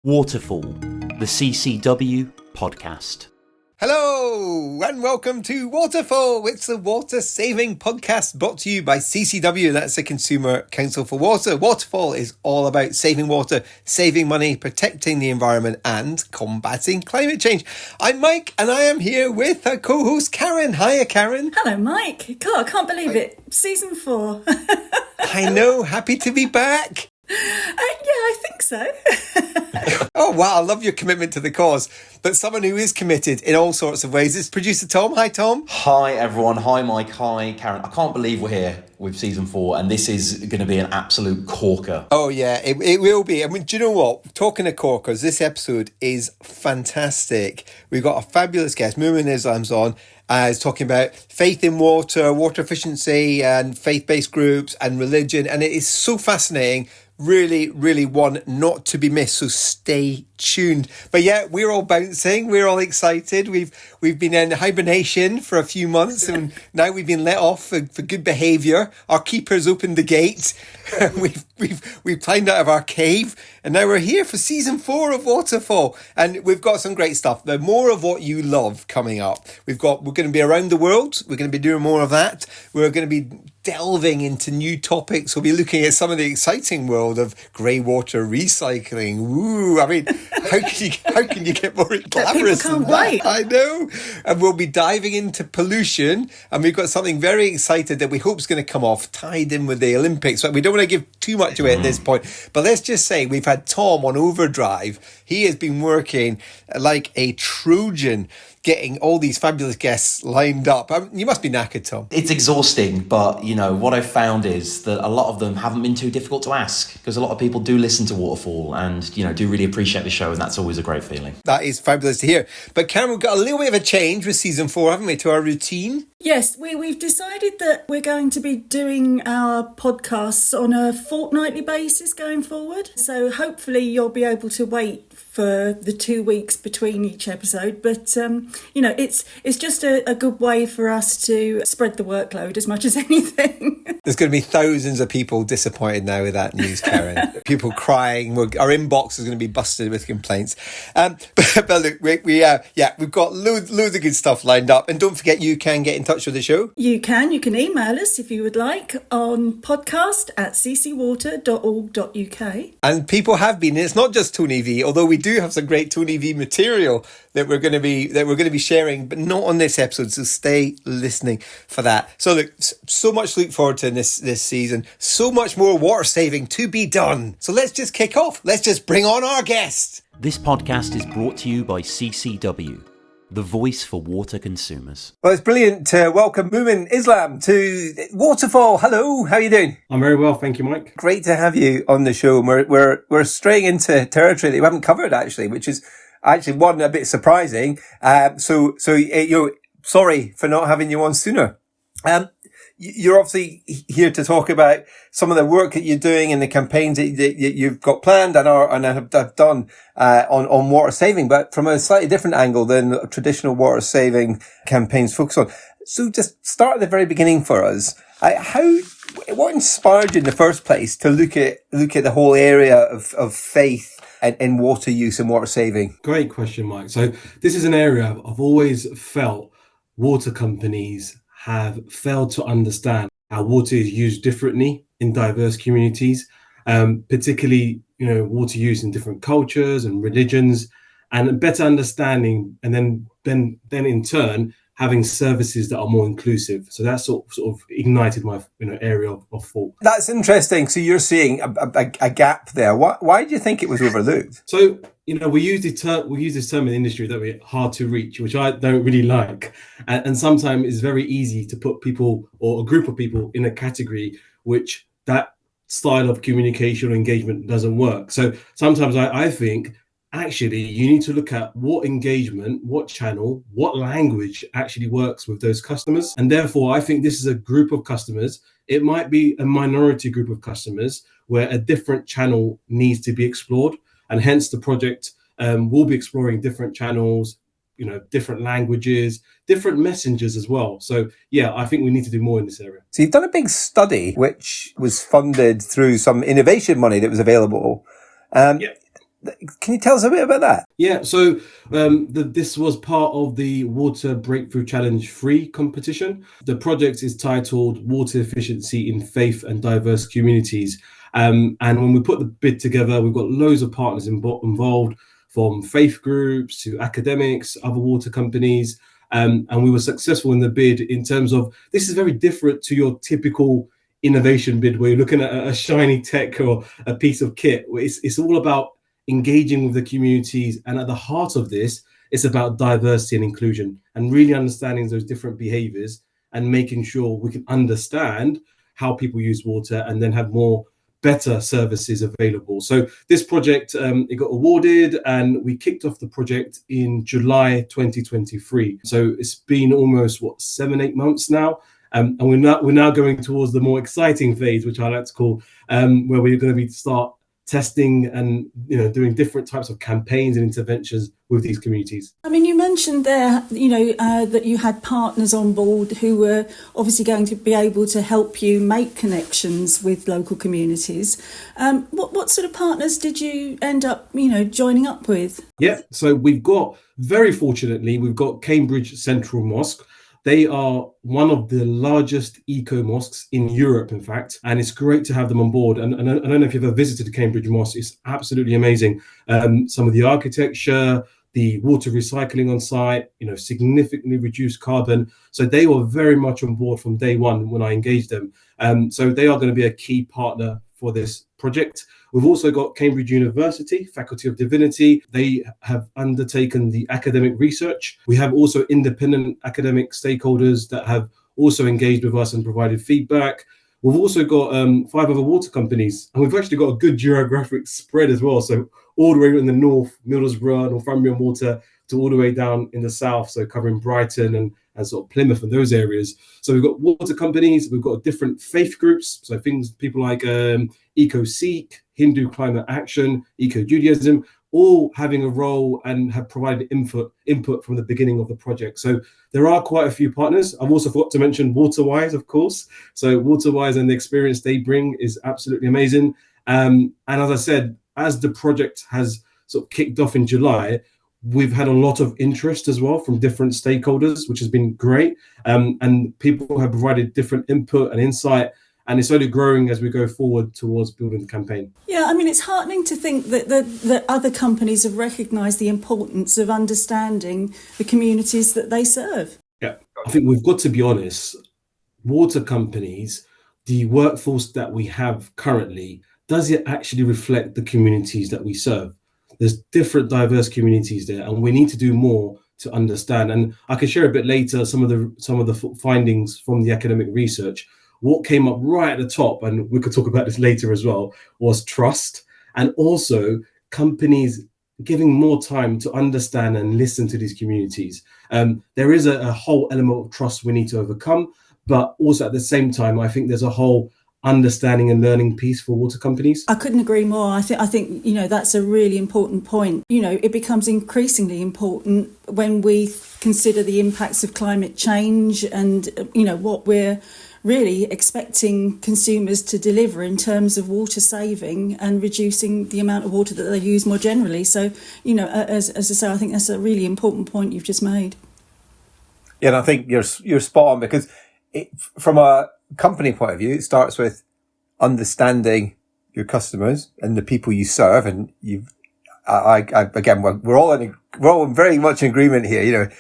Waterfall, the CCW podcast. Hello and welcome to Waterfall. It's the water saving podcast brought to you by CCW. That's the Consumer Council for Water. Waterfall is all about saving water, saving money, protecting the environment and combating climate change. I'm Mike and I am here with our co-host Karen. Hiya, Karen. Hello, Mike. God, I can't believe it. Season 4. I know. Happy to be back. Yeah, I think so. Oh, wow. I love your commitment to the cause. But someone who is committed in all sorts of ways is producer Tom. Hi, Tom. Hi, everyone. Hi, Mike. Hi, Karen. I can't believe we're here with season 4, and this is going to be an absolute corker. Oh, yeah, it will be. I mean, do you know what? Talking of corkers, this episode is fantastic. We've got a fabulous guest. Mumin Islam's on. Is talking about faith in water, water efficiency and faith-based groups and religion. And it is so fascinating. Really, really one not to be missed. So stay tuned. But yeah, we're all bouncing. We're all excited. We've been in hibernation for a few months and now we've been let off for good behaviour. Our keepers opened the gate. we've climbed out of our cave and now we're here for season 4 of Waterfall. And we've got some great stuff. There's more of what you love coming up. We're going to be around the world. We're going to be doing more of that. We're going to be delving into new topics. We'll be looking at some of the exciting world of grey water recycling. Ooh, I mean, how can you get more glamorous than that? Wait. I know. And we'll be diving into pollution. And we've got something very excited that we hope is going to come off, tied in with the Olympics. But we don't want to give too much away at this point. But let's just say we've had Tom on overdrive. He has been working like a Trojan, getting all these fabulous guests lined up. You must be knackered, Tom. It's exhausting, but, you know, what I've found is that a lot of them haven't been too difficult to ask because a lot of people do listen to Waterfall and, you know, do really appreciate the show, and that's always a great feeling. That is fabulous to hear. But Karen, we've got a little bit of a change with season 4, haven't we, to our routine? Yes, we've decided that we're going to be doing our podcasts on a fortnightly basis going forward. So hopefully you'll be able to wait for the 2 weeks between each episode. But, you know, it's just a good way for us to spread the workload as much as anything. There's going to be thousands of people disappointed now with that news, Karen. People crying. Our inbox is going to be busted with complaints. But look, we've got loads of good stuff lined up. And don't forget, you can get in touch with the show. You can email us if you would like on podcast@ccwater.org.uk. And people have been. It's not just Tony V, although we do have some great Tony V material that we're going to be sharing, but not on this episode. So stay listening for that. So look, so much to look forward to in this season. So much more water saving to be done. So let's just kick off. Let's just bring on our guest. This podcast is brought to you by CCW, the voice for water consumers. Well, it's brilliant to welcome Mumin Islam to Waterfall. Hello, how are you doing? I'm very well, thank you, Mike. Great to have you on the show. And we're straying into territory that we haven't covered actually, which is actually one a bit surprising. So sorry for not having you on sooner. You're obviously here to talk about some of the work that you're doing and the campaigns that you've got planned and have done on water saving, but from a slightly different angle than traditional water saving campaigns focus on. So just start at the very beginning for us. What inspired you in the first place to look at the whole area of faith and water use and water saving? Great question, Mike. So this is an area I've always felt water companies have failed to understand how water is used differently in diverse communities, particularly, you know, water use in different cultures and religions, and a better understanding, and then in turn having services that are more inclusive. So that sort of ignited my area of thought. That's interesting. So you're seeing a gap there. Why do you think it was overlooked? So, you know, we use this term in the industry that we're hard to reach, which I don't really like. And sometimes it's very easy to put people or a group of people in a category which that style of communication or engagement doesn't work. So sometimes I think actually you need to look at what engagement, what channel, what language actually works with those customers. And therefore, I think this is a group of customers. It might be a minority group of customers where a different channel needs to be explored. And hence the project will be exploring different channels, you know, different languages, different messengers as well. So, yeah, I think we need to do more in this area. So you've done a big study, which was funded through some innovation money that was available. Yeah. Can you tell us a bit about that? Yeah, so this was part of the Water Breakthrough Challenge free competition. The project is titled Water Efficiency in Faith and Diverse Communities. And when we put the bid together, we've got loads of partners involved, from faith groups to academics, other water companies. And we were successful in the bid in terms of, this is very different to your typical innovation bid where you're looking at a shiny tech or a piece of kit. It's all about engaging with the communities, and at the heart of this, it's about diversity and inclusion, and really understanding those different behaviors and making sure we can understand how people use water and then have better services available. So this project, it got awarded, and we kicked off the project in July 2023. So it's been almost 7-8 months now. And we're now going towards the more exciting phase, which I like to call, where we're going to start testing and doing different types of campaigns and interventions with these communities. I mean, you mentioned there, that you had partners on board who were obviously going to be able to help you make connections with local communities. What sort of partners did you end up, joining up with? Yeah, so very fortunately, we've got Cambridge Central Mosque. They are one of the largest eco-mosques in Europe, in fact, and it's great to have them on board. And I don't know if you've ever visited Cambridge Mosque, it's absolutely amazing. Some of the architecture, the water recycling on site, significantly reduced carbon. So they were very much on board from day one when I engaged them. So they are going to be a key partner for this project. We've also got Cambridge University, Faculty of Divinity. They have undertaken the academic research. We have also independent academic stakeholders that have also engaged with us and provided feedback. We've also got 5 other water companies, and we've actually got a good geographic spread as well. So all the way in the north, Middlesbrough, Northumbrian water, to all the way down in the south, so covering Brighton and sort of Plymouth and those areas. So we've got water companies, we've got different faith groups, so people like Eco-Seek, Hindu Climate Action, Eco-Judaism, all having a role and have provided input from the beginning of the project. So there are quite a few partners. I've also forgot to mention WaterWise, of course. So WaterWise and the experience they bring is absolutely amazing. And as I said, as the project has sort of kicked off in July, we've had a lot of interest as well from different stakeholders, which has been great. And people have provided different input and insight, and it's only growing as we go forward towards building the campaign. Yeah, I mean, it's heartening to think that other companies have recognised the importance of understanding the communities that they serve. Yeah, I think we've got to be honest, water companies, the workforce that we have currently, does it actually reflect the communities that we serve? There's different diverse communities there, and we need to do more to understand. And I can share a bit later some of the findings from the academic research. What came up right at the top, and we could talk about this later as well, was trust, and also companies giving more time to understand and listen to these communities. There is a whole element of trust we need to overcome, but also at the same time, I think there's a whole understanding and learning piece for water companies. I couldn't agree more. I think that's a really important point. It becomes increasingly important when we consider the impacts of climate change and what we're really expecting consumers to deliver in terms of water saving and reducing the amount of water that they use more generally. So as I say, I think that's a really important point you've just made. Yeah, and I think you're spot on, because from a company point of view, it starts with understanding your customers and the people you serve. And again, we're all very much in agreement here.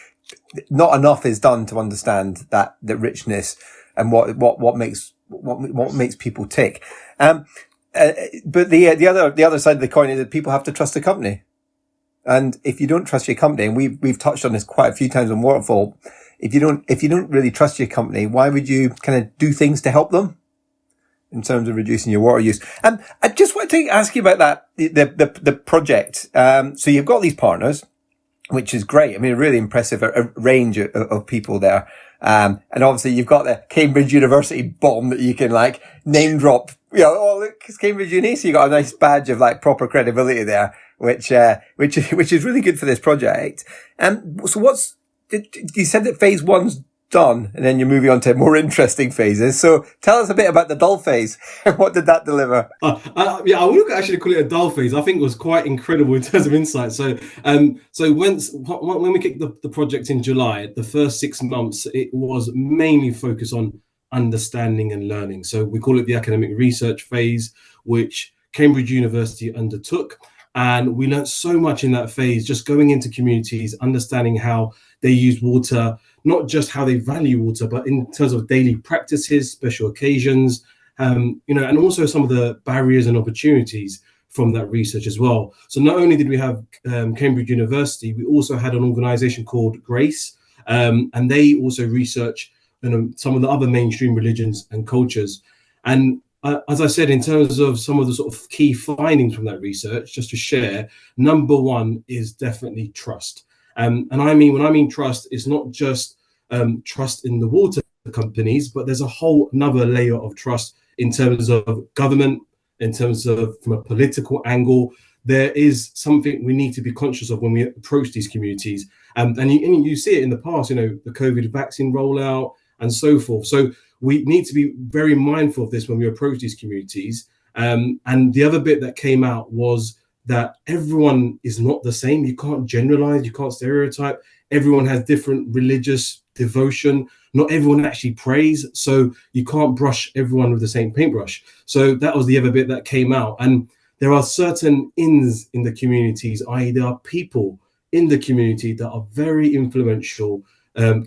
Not enough is done to understand the richness and what makes people tick. But the other side of the coin is that people have to trust the company. And if you don't trust your company, and we've touched on this quite a few times on Waterfall, if you don't really trust your company, why would you kind of do things to help them in terms of reducing your water use? And I just want to ask you about that, the project. So you've got these partners, which is great. I mean, a really impressive range of people there. And obviously you've got the Cambridge University bomb that you can name drop. Oh, look, it's Cambridge Uni. So you got a nice badge of proper credibility there, which is really good for this project. So you said that phase 1's done, and then you're moving on to more interesting phases. So tell us a bit about the dull phase. What did that deliver? Yeah, I wouldn't actually call it a dull phase. I think it was quite incredible in terms of insight. So, when we kicked the project in July, the first 6 months, it was mainly focused on understanding and learning. So we call it the academic research phase, which Cambridge University undertook. And we learned so much in that phase, just going into communities, understanding how they use water, not just how they value water, but in terms of daily practices, special occasions, and also some of the barriers and opportunities from that research as well. So not only did we have Cambridge University, we also had an organization called Grace, and they also research some of the other mainstream religions and cultures. And as I said, in terms of some of the sort of key findings from that research, just to share, number one is definitely trust. And when I mean trust, it's not just trust in the water companies, but there's a whole another layer of trust in terms of government, in terms of from a political angle. There is something we need to be conscious of when we approach these communities. And you see it in the past, the COVID vaccine rollout and so forth. So we need to be very mindful of this when we approach these communities. And the other bit that came out was that everyone is not the same. You can't generalize, you can't stereotype. Everyone has different religious devotion. Not everyone actually prays, so you can't brush everyone with the same paintbrush. So that was the other bit that came out. And there are certain ins in the communities, i.e. there are people in the community that are very influential,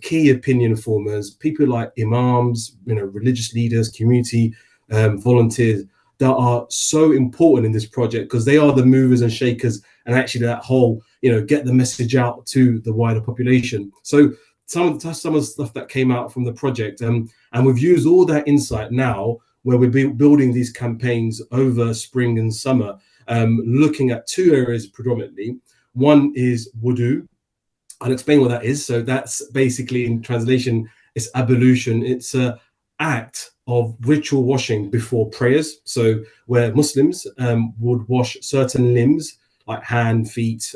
key opinion formers, people like imams, religious leaders, community volunteers that are so important in this project because they are the movers and shakers and actually that whole, get the message out to the wider population. So some of the stuff that came out from the project, and we've used all that insight now where we're building these campaigns over spring and summer, looking at two areas predominantly. One is wudu. I'll explain what that is. So that's basically, in translation, it's ablution. It's an act of ritual washing before prayers. So where Muslims would wash certain limbs like hand, feet,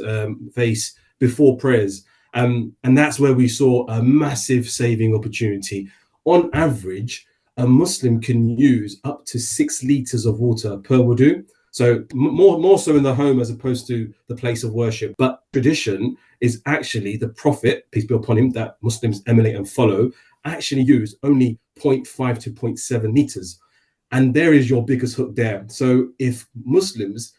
face before prayers. And that's where we saw a massive saving opportunity. On average, a Muslim can use up to 6 liters of water per wudu. So more so in the home as opposed to the place of worship. But tradition is actually the Prophet, peace be upon him, that Muslims emulate and follow, actually use only 0.5 to 0.7 liters. And there is your biggest hook there. So if Muslims,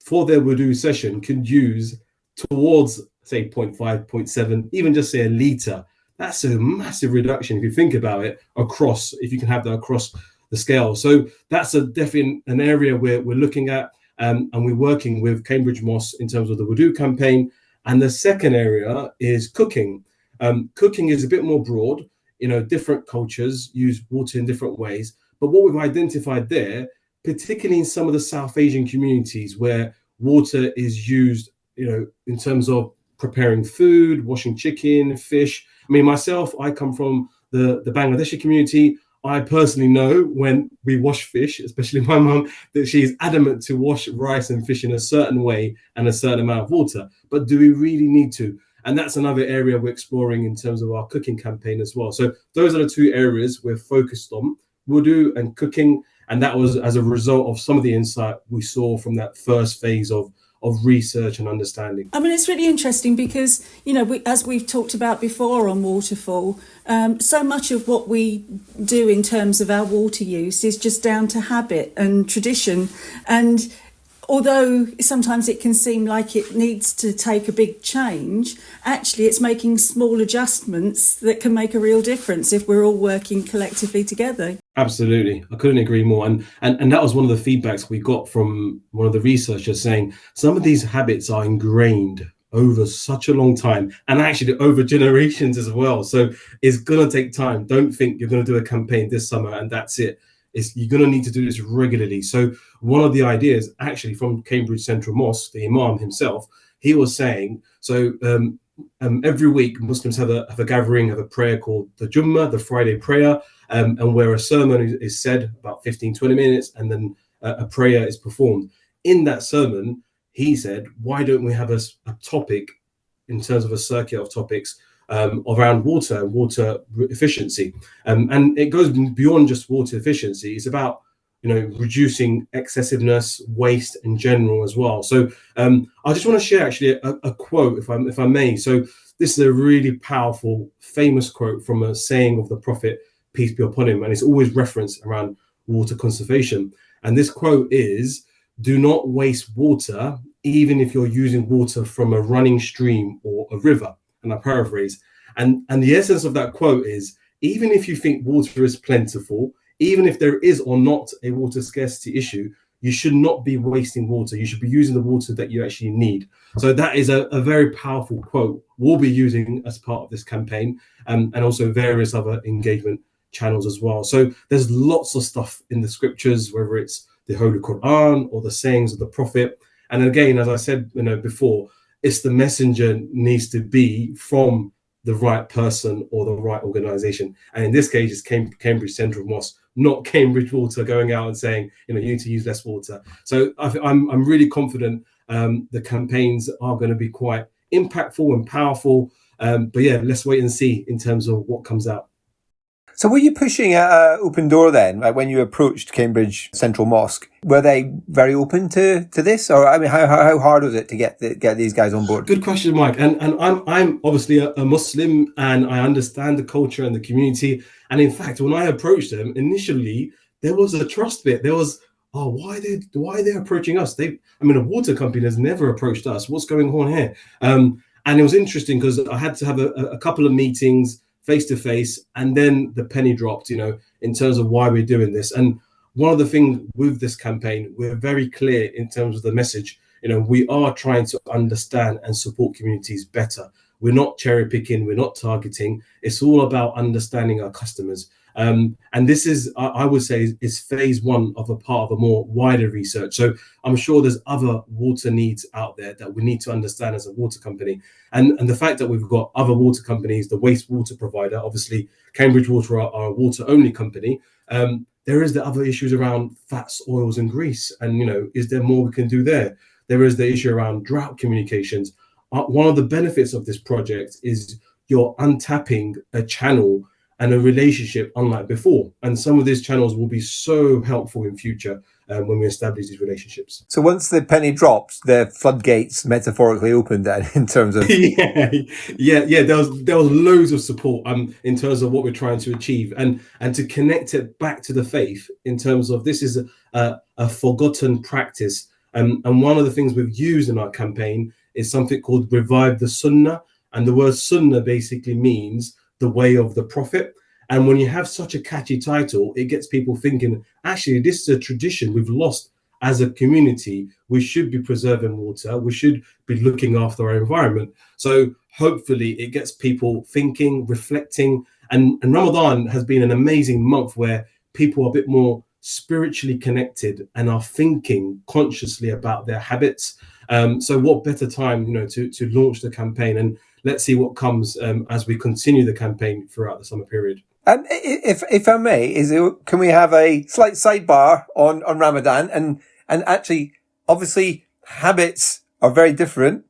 for their wudu session, could use towards, say, 0.5, 0.7, even just say a liter, that's a massive reduction if you think about it across, if you can have that across the scale. So that's definitely an area where we're looking at, and we're working with Cambridge Mosque in terms of the wudu campaign. And the second area is cooking. Cooking is a bit more broad. Different cultures use water in different ways. But what we've identified there, particularly in some of the South Asian communities where water is used, in terms of preparing food, washing chicken, fish. I mean, myself, I come from the Bangladeshi community. I personally know when we wash fish, especially my mum, that she is adamant to wash rice and fish in a certain way and a certain amount of water. But do we really need to? And that's another area we're exploring in terms of our cooking campaign as well. So those are the two areas we're focused on, wudu and cooking. And that was as a result of some of the insight we saw from that first phase of research and understanding. I mean, it's really interesting because, as we've talked about before on Waterfall, so much of what we do in terms of our water use is just down to habit and tradition. And although sometimes it can seem like it needs to take a big change, actually it's making small adjustments that can make a real difference if we're all working collectively together. Absolutely. I couldn't agree more. And that was one of the feedbacks we got from one of the researchers saying some of these habits are ingrained over such a long time and actually over generations as well. So it's going to take time. Don't think you're going to do a campaign this summer and that's it. You're going to need to do this regularly. So one of the ideas actually from Cambridge Central Mosque, the Imam himself, he was saying, so every week Muslims have a gathering, have a prayer called the Jummah, the Friday prayer, and where a sermon is said about 15, 20 minutes, and then a prayer is performed. In that sermon, he said, why don't we have a topic in terms of a circuit of topics around water and water efficiency. And it goes beyond just water efficiency. It's about reducing excessiveness, waste in general as well. So I just want to share actually a quote, if I may. So this is a really powerful, famous quote from a saying of the Prophet, peace be upon him, and it's always referenced around water conservation. And this quote is, "Do not waste water, even if you're using water from a running stream or a river." And I paraphrase. And the essence of that quote is, even if you think water is plentiful, even if there is or not a water scarcity issue, you should not be wasting water. You should be using the water that you actually need. So that is a very powerful quote we'll be using as part of this campaign, and also various other engagement channels as well. So there's lots of stuff in the scriptures, whether it's the Holy Quran or the sayings of the Prophet. And again, as I said before, it's the messenger needs to be from the right person or the right organization. And in this case, it's Cambridge Central Mosque, not Cambridge Water going out and saying, you need to use less water. So I'm really confident the campaigns are going to be quite impactful and powerful. But yeah, let's wait and see in terms of what comes out. So were you pushing an open door then, like when you approached Cambridge Central Mosque? Were they very open to this? Or I mean, how hard was it to get these guys on board? Good question, Mike. And I'm obviously a Muslim, and I understand the culture and the community. And in fact, when I approached them initially, there was a trust bit. There was, why are they approaching us? A water company has never approached us. What's going on here? And it was interesting because I had to have a couple of meetings face to face, and then the penny dropped, in terms of why we're doing this. And one of the things with this campaign, we're very clear in terms of the message. We are trying to understand and support communities better. We're not cherry picking, we're not targeting. It's all about understanding our customers. And this is, I would say, is phase one of a part of a more wider research. So I'm sure there's other water needs out there that we need to understand as a water company. And the fact that we've got other water companies, the wastewater provider, obviously Cambridge Water are a water-only company. There is the other issues around fats, oils, and grease. And, is there more we can do there? There is the issue around drought communications. One of the benefits of this project is you're untapping a channel and a relationship unlike before. And some of these channels will be so helpful in future when we establish these relationships. So once the penny drops, the floodgates metaphorically opened then in terms of... yeah. There was loads of support in terms of what we're trying to achieve, and to connect it back to the faith in terms of this is a forgotten practice. And one of the things we've used in our campaign is something called Revive the Sunnah. And the word Sunnah basically means the way of the Prophet. And when you have such a catchy title, it gets people thinking, actually, this is a tradition we've lost as a community. We should be preserving water. We should be looking after our environment. So hopefully it gets people thinking, reflecting. And Ramadan has been an amazing month where people are a bit more spiritually connected and are thinking consciously about their habits. So what better time, to launch the campaign, and let's see what comes as we continue the campaign throughout the summer period. If I may, can we have a slight sidebar on Ramadan? And actually, obviously, habits are very different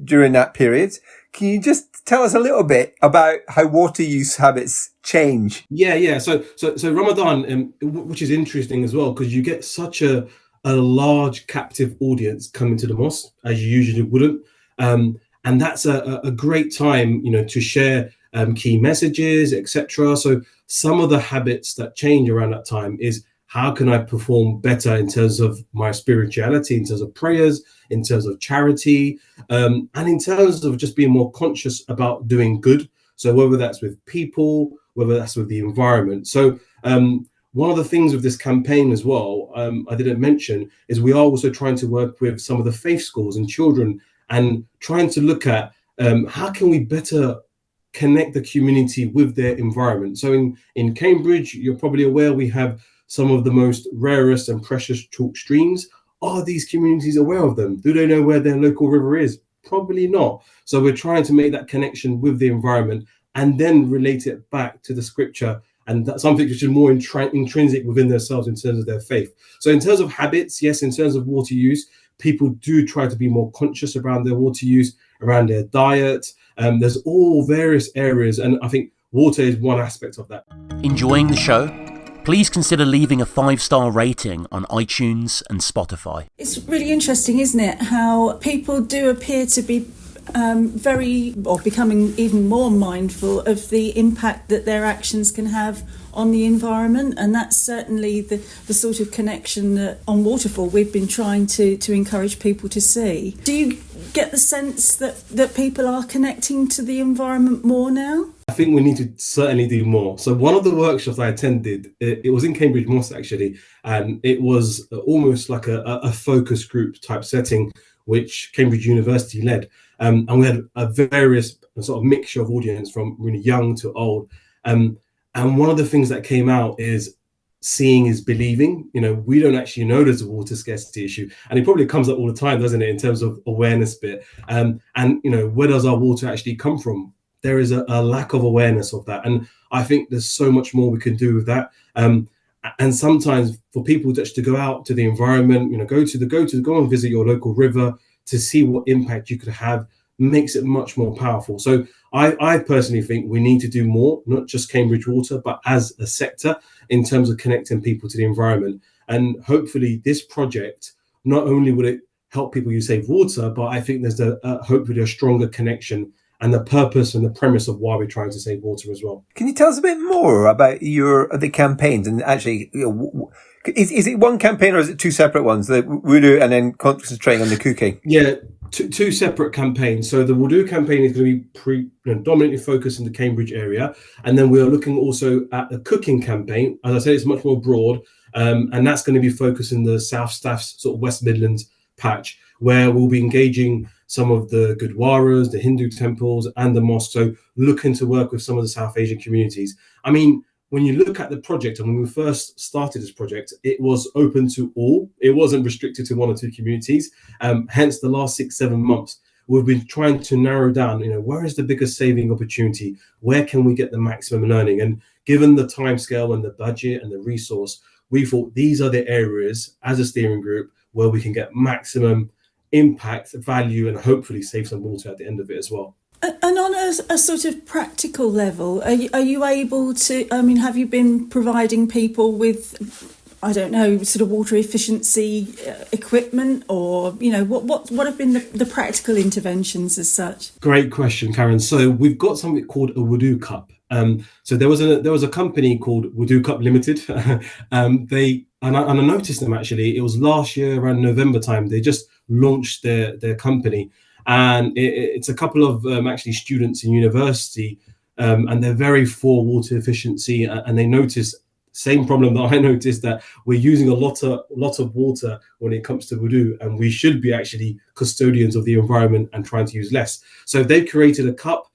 during that period. Can you just tell us a little bit about how water use habits change? Yeah. So Ramadan, which is interesting as well, because you get such a large captive audience coming to the mosque, as you usually wouldn't. And that's a great time, to share key messages, etc. So some of the habits that change around that time is, how can I perform better in terms of my spirituality, in terms of prayers, in terms of charity, and in terms of just being more conscious about doing good. So whether that's with people, whether that's with the environment. So one of the things with this campaign as well, I didn't mention, is we are also trying to work with some of the faith schools and children, and trying to look at how can we better connect the community with their environment. So in Cambridge, you're probably aware we have some of the most rarest and precious chalk streams. Are these communities aware of them? Do they know where their local river is? Probably not. So we're trying to make that connection with the environment and then relate it back to the scripture, and that's something which is more intrinsic within themselves in terms of their faith. So in terms of habits, yes, in terms of water use, people do try to be more conscious around their water use, around their diet. There's all various areas, and I think water is one aspect of that. Enjoying the show? Please consider leaving a 5-star rating on iTunes and Spotify. It's really interesting, isn't it, how people do appear to be becoming even more mindful of the impact that their actions can have on the environment, and that's certainly the sort of connection that on Waterfall we've been trying to encourage people to see. Do you get the sense that people are connecting to the environment more now? I think we need to certainly do more. So one of the workshops I attended, it was in Cambridge Mosque actually, and it was almost like a focus group type setting, which Cambridge University led. And we had a various sort of mixture of audience from really young to old. And one of the things that came out is seeing is believing. We don't actually know there's a water scarcity issue. And it probably comes up all the time, doesn't it, in terms of awareness bit. And where does our water actually come from? There is a lack of awareness of that. And I think there's so much more we can do with that. And sometimes for people just to go out to the environment, go and visit your local river to see what impact you could have, makes it much more powerful. So I personally think we need to do more, not just Cambridge Water, but as a sector in terms of connecting people to the environment. And hopefully this project, not only will it help people use safe water, but I think there's hopefully a stronger connection and the purpose and the premise of why we're trying to save water as well. Can you tell us a bit more about the campaigns? And actually, is it one campaign or is it two separate ones? The wudu and then concentrating on the cooking? Yeah, two separate campaigns. So the wudu campaign is going to be predominantly focused in the Cambridge area. And then we are looking also at the cooking campaign. As I said, it's much more broad. And that's going to be focused in the South Staffs, sort of West Midlands patch, where we'll be engaging some of the Gurdwaras, the Hindu temples, and the mosques. So looking to work with some of the South Asian communities. I mean, when you look at the project, and when we first started this project, it was open to all. It wasn't restricted to one or two communities. Hence, the last 6-7 months, we've been trying to narrow down, where is the biggest saving opportunity? Where can we get the maximum learning? And given the timescale and the budget and the resource, we thought these are the areas as a steering group where we can get maximum impact, value, and hopefully save some water at the end of it as well. And on a sort of practical level, are you able to, have you been providing people with, sort of water efficiency equipment, or, what have been the practical interventions as such? Great question, Karen. So we've got something called a wudu cup. So there was a company called Wudu Cup Limited. I noticed them actually. It was last year around November time. They just launched their company, and it's a couple of actually students in university, and they're very for water efficiency, and they notice same problem that I noticed, that we're using a lot of water when it comes to wudu, and we should be actually custodians of the environment and trying to use less. So they've created a cup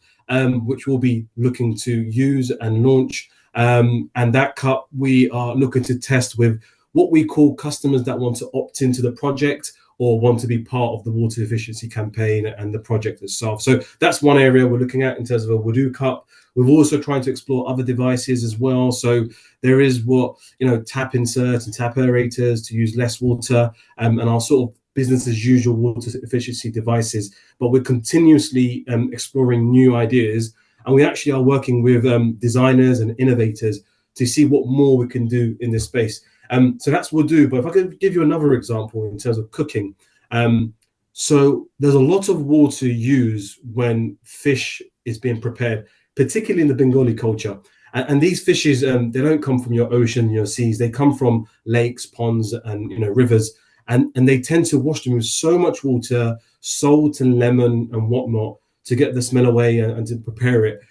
which we'll be looking to use and launch. And that cup we are looking to test with what we call customers that want to opt into the project or want to be part of the water efficiency campaign and the project itself. So that's one area we're looking at in terms of a wudu cup. We're also trying to explore other devices as well. So there is tap inserts and tap aerators to use less water, and our sort of business as usual water efficiency devices. But we're continuously exploring new ideas, and we actually are working with designers and innovators to see what more we can do in this space. So that's what we'll do. But if I could give you another example in terms of cooking. So there's a lot of water used when fish is being prepared, particularly in the Bengali culture. And these fishes, they don't come from your ocean, your seas. They come from lakes, ponds, and rivers. And they tend to wash them with so much water, salt and lemon and whatnot to get the smell away and to prepare it.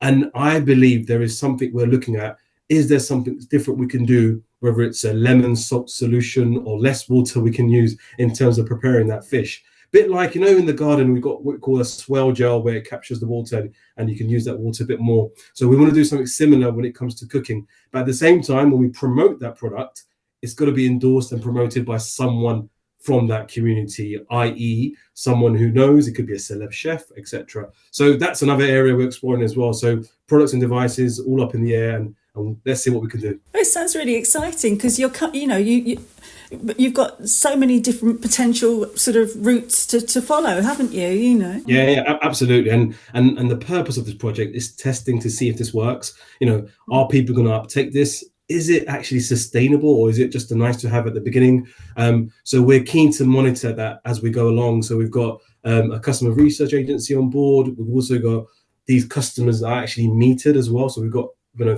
And I believe there is something we're looking at. Is there something different we can do, whether it's a lemon salt solution or less water we can use in terms of preparing that fish? Bit like, in the garden, we've got what we call a swell gel where it captures the water and you can use that water a bit more. So we want to do something similar when it comes to cooking. But at the same time, when we promote that product, it's got to be endorsed and promoted by someone from that community, i.e. someone who knows. It could be a celeb chef, etc. So that's another area we're exploring as well. So products and devices all up in the air, and let's see what we can do. It sounds really exciting because you've got so many different potential sort of routes to follow, haven't you? Yeah, absolutely. And the purpose of this project is testing to see if this works. Are people going to uptake this? Is it actually sustainable, or is it just a nice to have at the beginning? So we're keen to monitor that as we go along. So we've got a customer research agency on board. We've also got these customers that are actually metered as well. So we've got,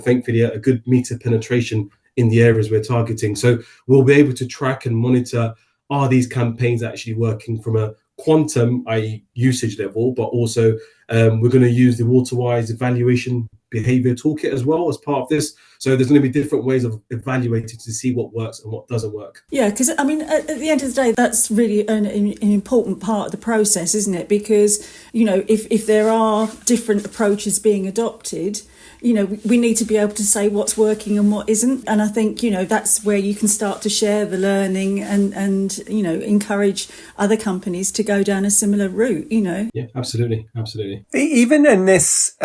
thankfully, a good meter penetration in the areas we're targeting. So we'll be able to track and monitor, are these campaigns actually working from a quantum, i.e. usage level, but also we're going to use the WaterWise evaluation behavior toolkit as well as part of this. So there's going to be different ways of evaluating to see what works and what doesn't work. Yeah, because at the end of the day, that's really an important part of the process, isn't it? Because, if there are different approaches being adopted, we need to be able to say what's working and what isn't. And I think, that's where you can start to share the learning and encourage other companies to go down a similar route, Yeah, absolutely. Even in this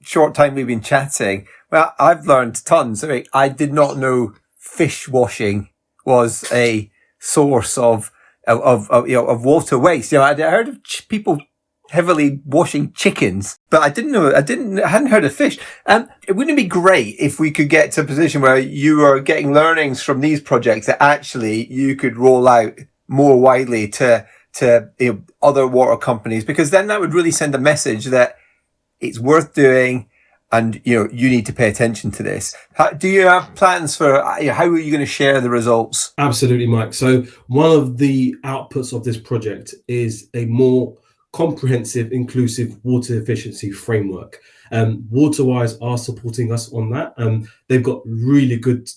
short time we've been chatting, well, I've learned tons. I did not know fish washing was a source of water waste. I heard of people heavily washing chickens, but I hadn't heard of fish. Wouldn't it be great if we could get to a position where you are getting learnings from these projects that actually you could roll out more widely to other water companies? Because then that would really send a message that it's worth doing, and you need to pay attention to this. Do you have plans for how are you going to share the results? Absolutely, Mike. So one of the outputs of this project is a more comprehensive, inclusive water efficiency framework. WaterWise are supporting us on that. They've got really good,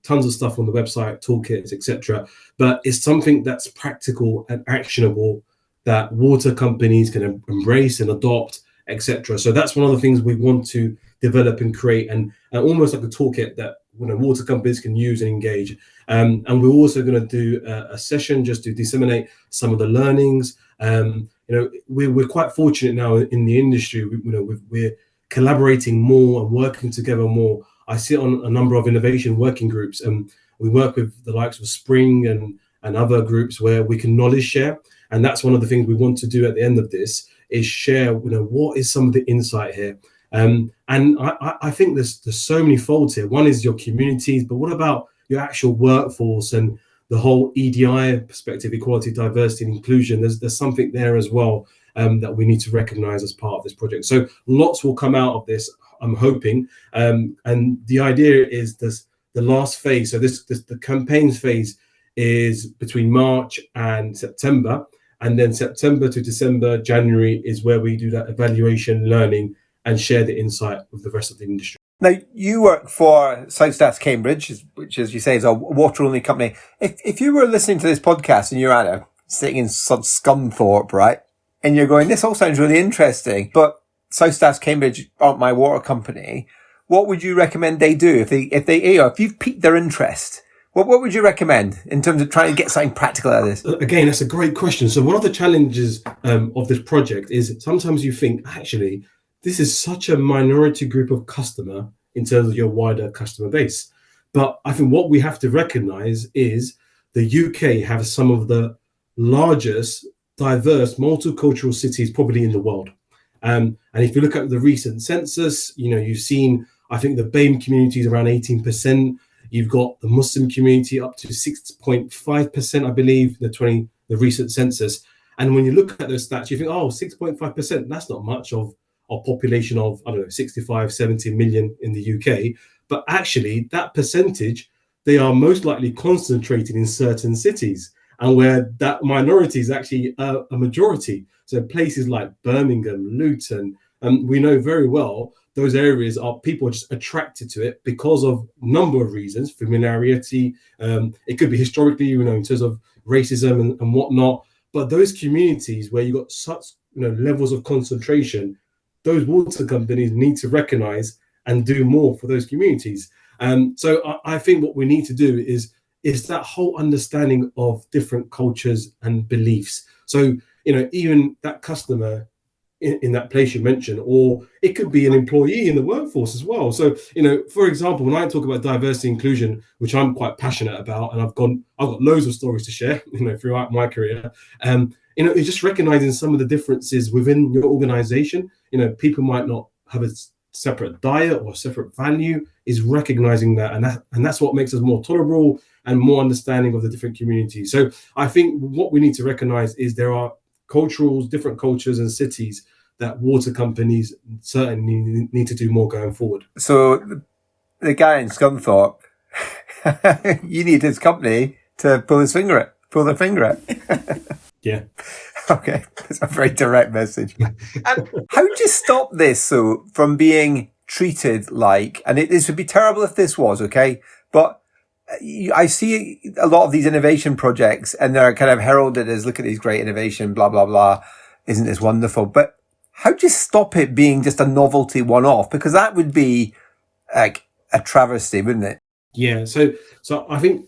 tons of stuff on the website, toolkits, etc. But it's something that's practical and actionable that water companies can embrace and adopt, etc. So that's one of the things we want to develop and create, and almost like a toolkit that water companies can use and engage. And we're also going to do a session just to disseminate some of the learnings. We're quite fortunate now in the industry. We're collaborating more and working together more. I sit on a number of innovation working groups, and we work with the likes of Spring and other groups where we can knowledge share. And that's one of the things we want to do at the end of this, is share, what is some of the insight here. And I think there's so many folds here. One is your communities, but what about your actual workforce and the whole EDI perspective, equality, diversity, and inclusion? There's something there as well that we need to recognize as part of this project. So lots will come out of this, I'm hoping. And the idea is this, the last phase. So the campaigns phase is between March and September. And then September to December, January is where we do that evaluation, learning, and share the insight with the rest of the industry. Now, you work for South Staffs Cambridge, which, as you say, is a water-only company. If you were listening to this podcast and you're sitting in some Scunthorpe, right, and you're going, this all sounds really interesting, but South Staffs Cambridge aren't my water company, what would you recommend they do if you've piqued their interest? What would you recommend in terms of trying to get something practical out of this? Again, that's a great question. So one of the challenges of this project is sometimes you think, actually, this is such a minority group of customer in terms of your wider customer base. But I think what we have to recognize is the UK has some of the largest, diverse, multicultural cities probably in the world. And if you look at the recent census, you've seen, I think the BAME community is around 18%. You've got the Muslim community up to 6.5%, I believe, the recent census. And when you look at those stats, you think, 6.5%, that's not much of a population of, 65, 70 million in the UK. But actually, that percentage, they are most likely concentrated in certain cities, and where that minority is actually a majority. So places like Birmingham, Luton, we know very well those areas are people just attracted to it because of a number of reasons, familiarity. It could be historically, in terms of racism and whatnot. But those communities where you've got such levels of concentration, those water companies need to recognize and do more for those communities. So I think what we need to do is that whole understanding of different cultures and beliefs. So, even that customer in that place you mentioned, or it could be an employee in the workforce as well. So, for example, when I talk about diversity inclusion, which I'm quite passionate about, and I've got loads of stories to share, throughout my career. It's just recognizing some of the differences within your organization. People might not have a separate diet or separate value, is recognizing that, and that's what makes us more tolerable and more understanding of the different communities. So I think what we need to recognize is there are different cultures and cities that water companies certainly need to do more going forward. So the guy in Scunthorpe, you need his company to pull their finger at. Yeah. Okay, that's a very direct message. And how do you stop this, though, from being treated like, and this would be terrible if this was, okay, but I see a lot of these innovation projects and they're kind of heralded as, look at these great innovation, blah, blah, blah. Isn't this wonderful? But how do you stop it being just a novelty one-off? Because that would be like a travesty, wouldn't it? Yeah. So I think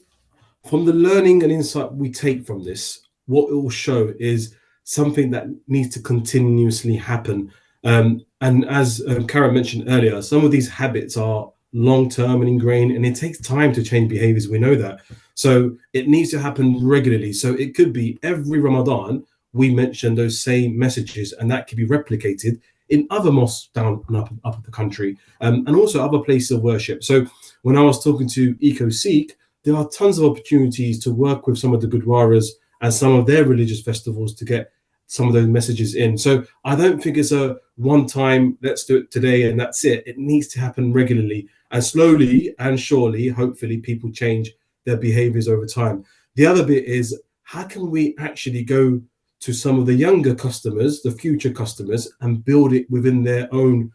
from the learning and insight we take from this, what it will show is something that needs to continuously happen. And as Karen mentioned earlier, some of these habits are long-term and ingrained, and it takes time to change behaviors. We know that. So it needs to happen regularly. So it could be every Ramadan, we mention those same messages, and that can be replicated in other mosques down and up the country, and also other places of worship. So when I was talking to EcoSeek, there are tons of opportunities to work with some of the Gurdwaras and some of their religious festivals to get some of those messages in. So I don't think it's a one-time, let's do it today and that's it. It needs to happen regularly, and slowly and surely, hopefully, people change their behaviors over time. The other bit is, how can we actually go to some of the younger customers, the future customers, and build it within their own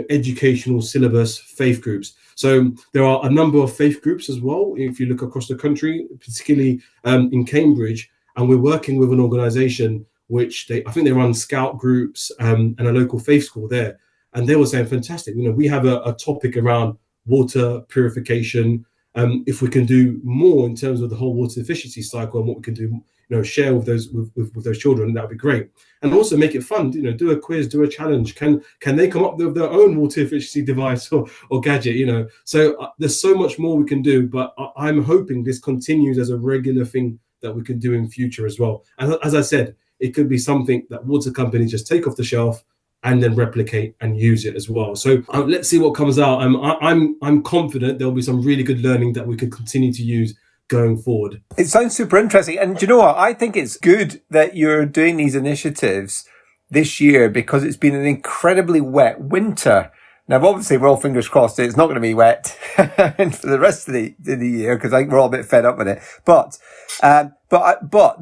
educational syllabus, faith groups? So there are a number of faith groups as well, if you look across the country, particularly in Cambridge, and we're working with an organization which I think they run scout groups and a local faith school there. And they were saying, fantastic, we have a topic around water purification. If we can do more in terms of the whole water efficiency cycle and what we can do, share with those children, that would be great. And also make it fun, do a quiz, do a challenge. Can they come up with their own water efficiency device or gadget, So there's so much more we can do, but I'm hoping this continues as a regular thing that we can do in future as well. And as I said, it could be something that water companies just take off the shelf and then replicate and use it as well. So let's see what comes out. I'm confident there'll be some really good learning that we can continue to use going forward. It sounds super interesting. And do you know what? I think it's good that you're doing these initiatives this year because it's been an incredibly wet winter. Now, obviously, we're all fingers crossed it's not going to be wet for the rest of the year because I think we're all a bit fed up with it. But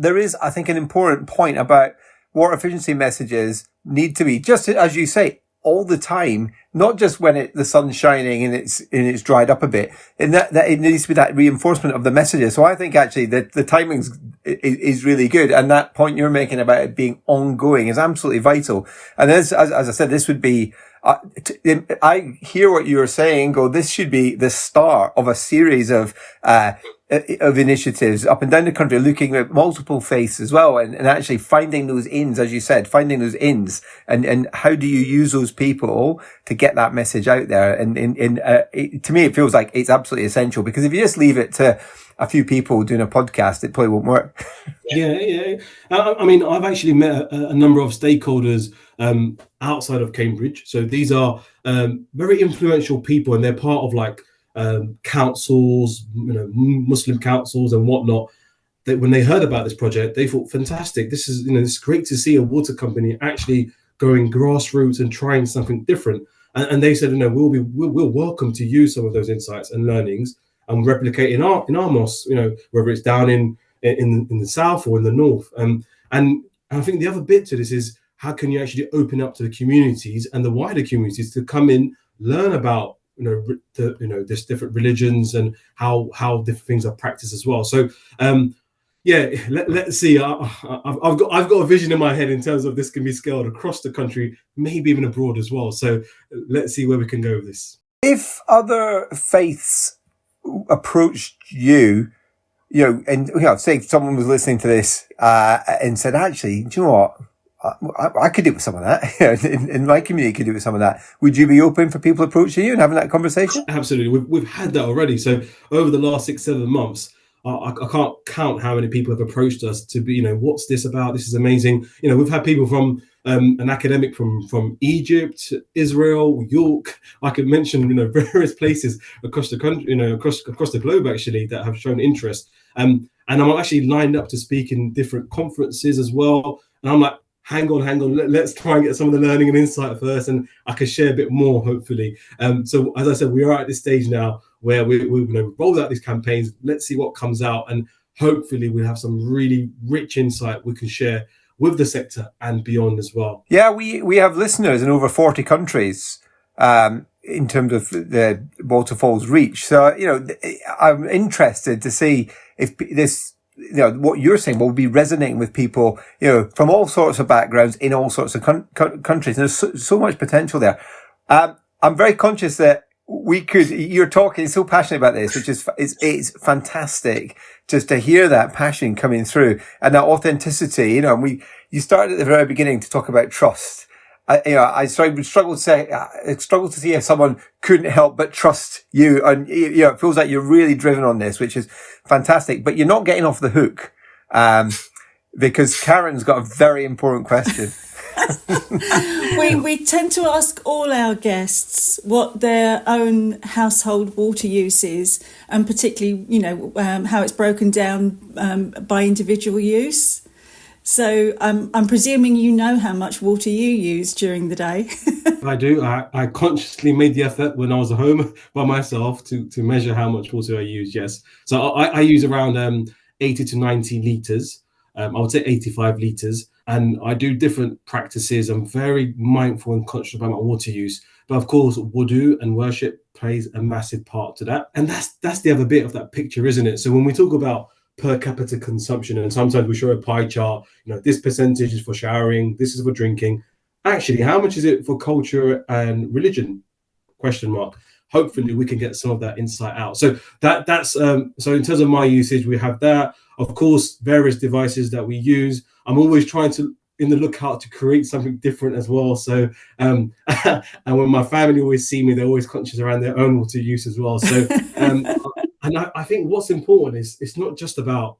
there is, I think, an important point about water efficiency messages need to be, just as you say, all the time, not just when the sun's shining and it's dried up a bit, and that it needs to be that reinforcement of the messages. So I think actually that the timing is really good, and that point you're making about it being ongoing is absolutely vital. And as I said, this would be. I hear what you're saying. This should be the start of a series of initiatives up and down the country, looking at multiple faiths as well, and actually finding those ins, as you said, and how do you use those people to get that message out there? And to me, it feels like it's absolutely essential, because if you just leave it to a few people doing a podcast, it probably won't work. Yeah. I mean, I've actually met a number of stakeholders outside of Cambridge. So these are very influential people, and they're part of councils, Muslim councils and whatnot. That when they heard about this project, they thought, fantastic. This is, it's great to see a water company actually going grassroots and trying something different. And they said, we'll welcome to use some of those insights and learnings and replicate in our mosques, whether it's down in the south or in the north. And I think the other bit to this is, how can you actually open up to the communities and the wider communities to come in, learn about there's different religions and how different things are practiced as well. So let's see. I've got a vision in my head in terms of this can be scaled across the country, maybe even abroad as well. So let's see where we can go with this. If other faiths approached you, say someone was listening to this and said, actually, do you know what? I could do with some of that. in my community, could do with some of that. Would you be open for people approaching you and having that conversation? Absolutely. We've had that already. So over the last 6-7 months, I can't count how many people have approached us to be, what's this about? This is amazing. We've had people from an academic from Egypt, Israel, York. I could mention, various places across the country, across the globe actually, that have shown interest. And I'm actually lined up to speak in different conferences as well. And I'm like, hang on, let's try and get some of the learning and insight first, and I can share a bit more, hopefully. So as I said, we are at this stage now where we're going to roll out these campaigns. Let's see what comes out, and hopefully we'll have some really rich insight we can share with the sector and beyond as well. Yeah, we have listeners in over 40 countries in terms of the Waterfall's reach. So, I'm interested to see if this, what you're saying will be resonating with people, from all sorts of backgrounds in all sorts of countries. And there's so much potential there. I'm very conscious that you're talking so passionate about this, which is, it's fantastic just to hear that passion coming through and that authenticity, and you started at the very beginning to talk about trust. I struggle to see if someone couldn't help but trust you, and it feels like you're really driven on this, which is fantastic. But you're not getting off the hook, because Karen's got a very important question. We tend to ask all our guests what their own household water use is, and particularly, how it's broken down by individual use. So I'm presuming you know how much water you use during the day. I do. I consciously made the effort when I was at home by myself to measure how much water I use, yes. So I use around 80 to 90 litres. I would say 85 litres. And I do different practices. I'm very mindful and conscious about my water use. But of course, wudu and worship plays a massive part to that. And that's the other bit of that picture, isn't it? So when we talk about per capita consumption, and sometimes we show a pie chart, this percentage is for showering, this is for drinking. Actually, how much is it for culture and religion? ? Hopefully we can get some of that insight out. So that's so in terms of my usage, we have that. Of course, various devices that we use. I'm always trying to in the lookout to create something different as well. So and when my family always see me, they're always conscious around their own water use as well. So and I think what's important is it's not just about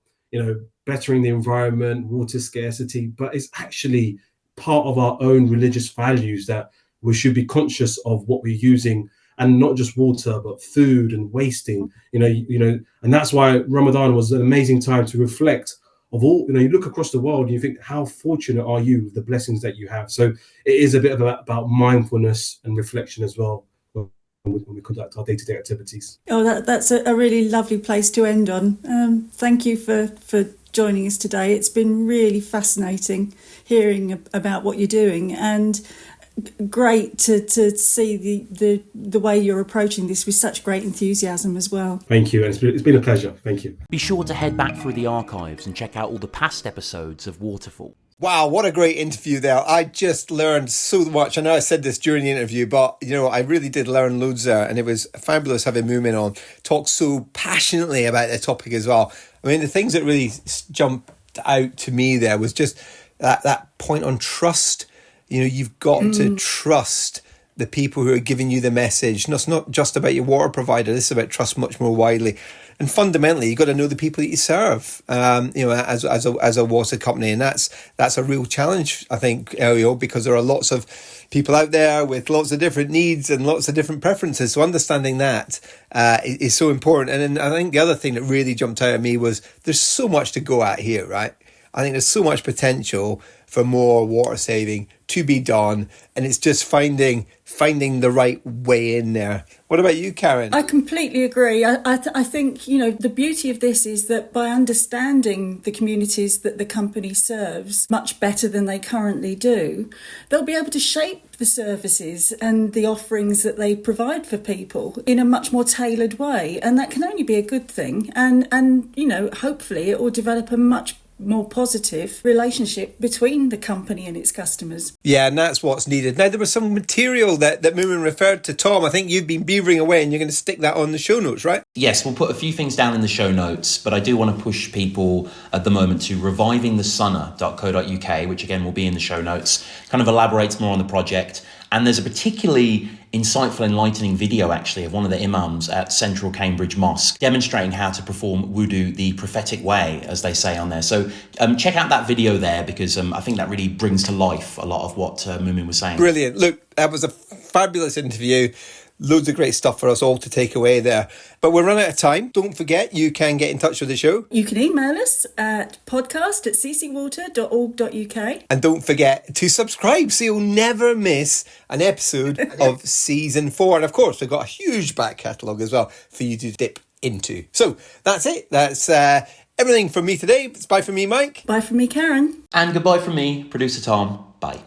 bettering the environment, water scarcity, but it's actually part of our own religious values that we should be conscious of what we're using, and not just water, but food and wasting, and that's why Ramadan was an amazing time to reflect of all, you look across the world and you think, how fortunate are you with the blessings that you have? So it is a bit about mindfulness and reflection as well when we conduct our day-to-day activities. Oh, that's a really lovely place to end on. Thank you for joining us today. It's been really fascinating hearing about what you're doing, and great to see the way you're approaching this with such great enthusiasm as well. Thank you. It's been a pleasure. Thank you. Be sure to head back through the archives and check out all the past episodes of Waterfall. Wow, what a great interview there. I just learned so much. I know I said this during the interview, but, I really did learn loads there. And it was fabulous having Mumin on, talk so passionately about the topic as well. I mean, the things that really jumped out to me there was just that point on trust. You've got to trust the people who are giving you the message. And it's not just about your water provider. This is about trust much more widely. And fundamentally, you've got to know the people that you serve, as a water company. And that's a real challenge, I think, Elio, because there are lots of people out there with lots of different needs and lots of different preferences. So understanding that is so important. And then I think the other thing that really jumped out at me was there's so much to go at here, right? I think there's so much potential for more water saving to be done, and it's just finding the right way in there. What about you, Karen? I completely agree. I think, the beauty of this is that by understanding the communities that the company serves much better than they currently do, they'll be able to shape the services and the offerings that they provide for people in a much more tailored way. And that can only be a good thing. And hopefully it will develop a much more positive relationship between the company and its customers. Yeah, and that's what's needed. Now, there was some material that Mumin referred to, Tom. I think you've been beavering away and you're going to stick that on the show notes, right? Yes, we'll put a few things down in the show notes, but I do want to push people at the moment to revivingthesunnah.co.uk, which again will be in the show notes, kind of elaborates more on the project. And there's a particularly insightful, enlightening video actually of one of the imams at Central Cambridge Mosque demonstrating how to perform wudu the prophetic way, as they say on there. So check out that video there, because I think that really brings to life a lot of what Mumin was saying. Brilliant. Look, that was a fabulous interview. Loads of great stuff for us all to take away there. But we're running out of time. Don't forget, you can get in touch with the show. You can email us at podcast@ccwater.org.uk. And don't forget to subscribe so you'll never miss an episode of season 4. And of course, we've got a huge back catalogue as well for you to dip into. So that's it. That's everything from me today. It's bye from me, Mike. Bye from me, Karen. And goodbye from me, producer Tom. Bye.